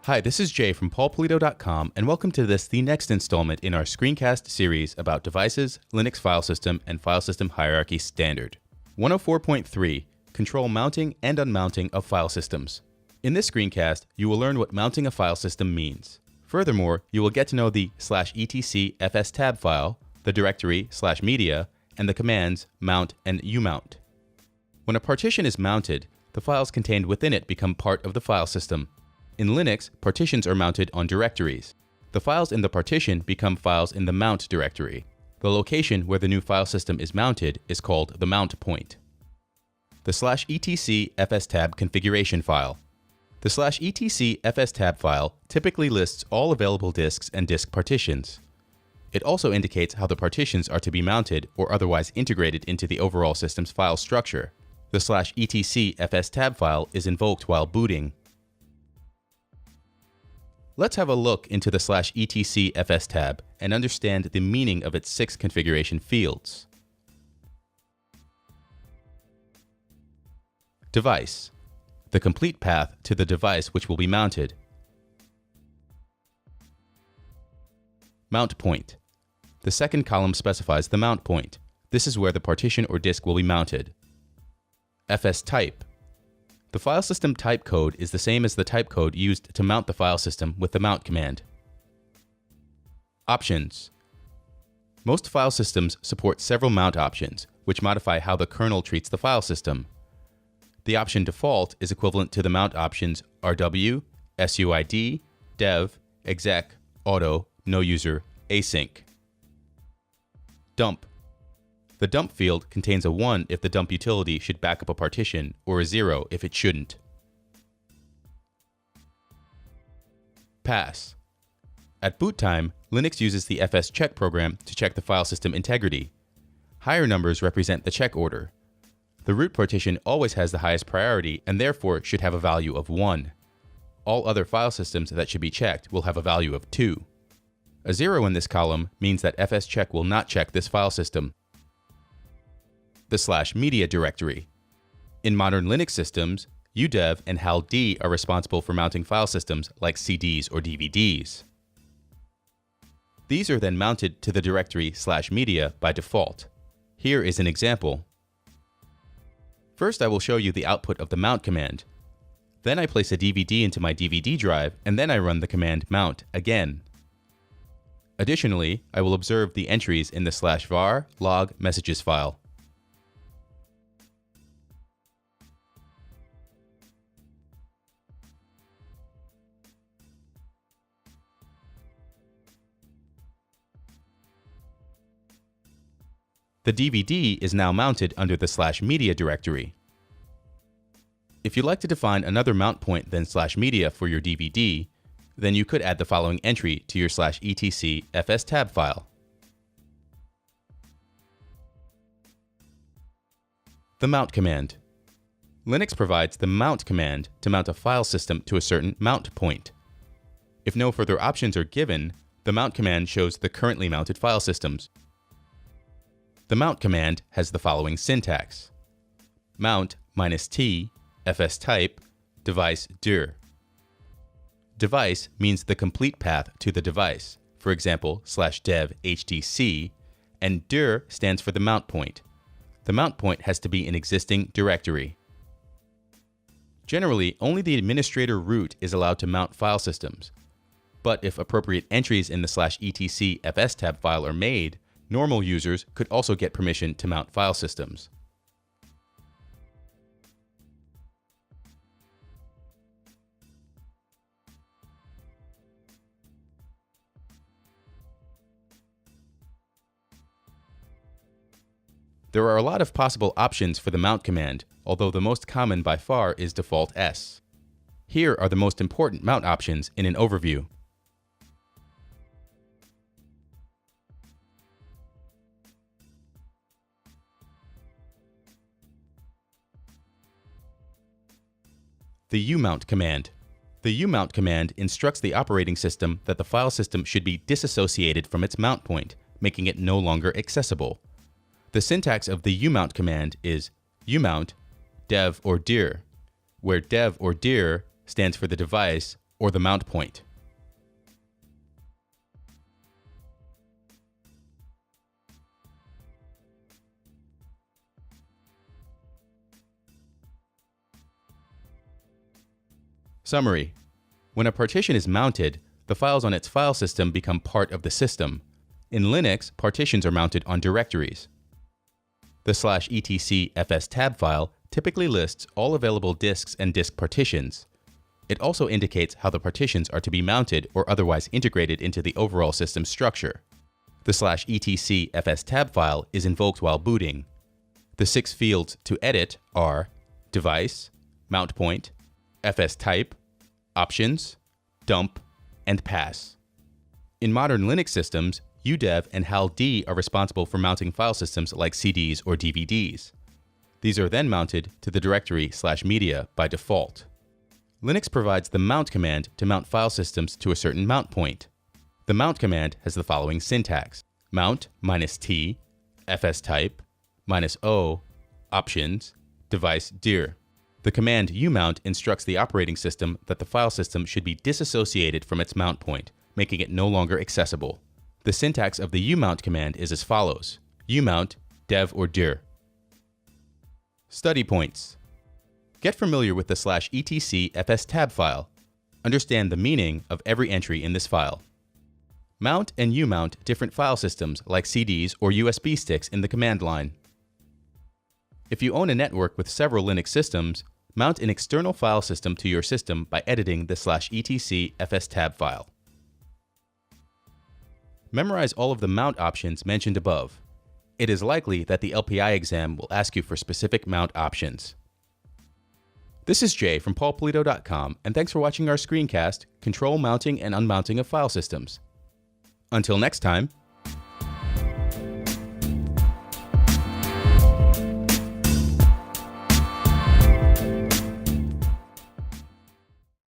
Hi, this is Jay from paulpolito.com, and welcome to the next installment in our screencast series about devices, Linux file system, and file system hierarchy standard. 104.3, Control mounting and unmounting of file systems. In this screencast, you will learn what mounting a file system means. Furthermore, you will get to know the /etc fstab file, the directory /media, and the commands mount and umount. When a partition is mounted, the files contained within it become part of the file system. In Linux, partitions are mounted on directories. The files in the partition become files in the mount directory. The location where the new file system is mounted is called the mount point. The /etc fstab configuration file. The /etc fstab file typically lists all available disks and disk partitions. It also indicates how the partitions are to be mounted or otherwise integrated into the overall system's file structure. The /etc fstab file is invoked while booting. Let's have a look into the /etc fstab and understand the meaning of its 6 configuration fields. Device. The complete path to the device which will be mounted. Mount point. The second column specifies the mount point. This is where the partition or disk will be mounted. FS type. The file system type code is the same as the type code used to mount the file system with the mount command. Options. Most file systems support several mount options, which modify how the kernel treats the file system. The option default is equivalent to the mount options RW, SUID, dev, exec, auto, no user, async. Dump. The dump field contains a 1 if the dump utility should back up a partition, or a 0 if it shouldn't. Pass. At boot time, Linux uses the fscheck program to check the file system integrity. Higher numbers represent the check order. The root partition always has the highest priority and therefore should have a value of 1. All other file systems that should be checked will have a value of 2. A 0 in this column means that fscheck will not check this file system. The /media directory. In modern Linux systems, udev and hald are responsible for mounting file systems like CDs or DVDs. These are then mounted to the directory /media by default. Here is an example. First, I will show you the output of the mount command. Then I place a DVD into my DVD drive, and then I run the command mount again. Additionally, I will observe the entries in the /var log messages file. The DVD is now mounted under the /media directory. If you'd like to define another mount point than /media for your DVD, then you could add the following entry to your /etc fstab file. The mount command. Linux provides the mount command to mount a file system to a certain mount point. If no further options are given, the mount command shows the currently mounted file systems. The mount command has the following syntax. Mount -t, fs type, device dir. Device means the complete path to the device, for example, /dev hdc, and dir stands for the mount point. The mount point has to be an existing directory. Generally, only the administrator root is allowed to mount file systems. But if appropriate entries in the /etc fstab file are made, normal users could also get permission to mount file systems. There are a lot of possible options for the mount command, although the most common by far is default S. Here are the most important mount options in an overview. The umount command. The umount command instructs the operating system that the file system should be disassociated from its mount point, making it no longer accessible. The syntax of the umount command is umount dev or dir, where dev or dir stands for the device, or the mount point. Summary. When a partition is mounted, the files on its file system become part of the system. In Linux, partitions are mounted on directories. The /etc fstab file typically lists all available disks and disk partitions. It also indicates how the partitions are to be mounted or otherwise integrated into the overall system structure. The /etc fstab file is invoked while booting. The 6 fields to edit are device, mount point, fstype, options, dump, and pass. In modern Linux systems, udev and hald are responsible for mounting file systems like CDs or DVDs. These are then mounted to the directory /media by default. Linux provides the mount command to mount file systems to a certain mount point. The mount command has the following syntax: mount -t, fstype, -o, options, device dir. The command umount instructs the operating system that the file system should be disassociated from its mount point, making it no longer accessible. The syntax of the umount command is as follows: umount dev or dir. Study points. Get familiar with the /etc fstab file. Understand the meaning of every entry in this file. Mount and umount different file systems like CDs or USB sticks in the command line. If you own a network with several Linux systems, mount an external file system to your system by editing the /etc fstab file. Memorize all of the mount options mentioned above. It is likely that the LPI exam will ask you for specific mount options. This is Jay from paulpolito.com, and thanks for watching our screencast, Control Mounting and Unmounting of File Systems. Until next time,